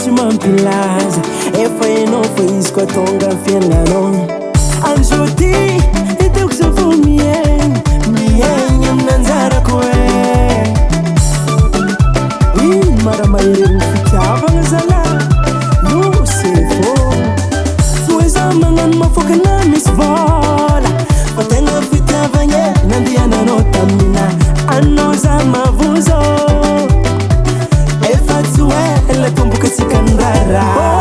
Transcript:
tsy mampilaza efa enao fa izy koa tonga ny fiainanao amizao ty hitako zao vo miaigny aminanjarako maramahery ny fitiavagna zala no se fô soe za magnano mafokana misy vola fa tegna fitiavagna nandehananao tamina anao za mavozo efa tsy hoe la tomboka tsika ndrara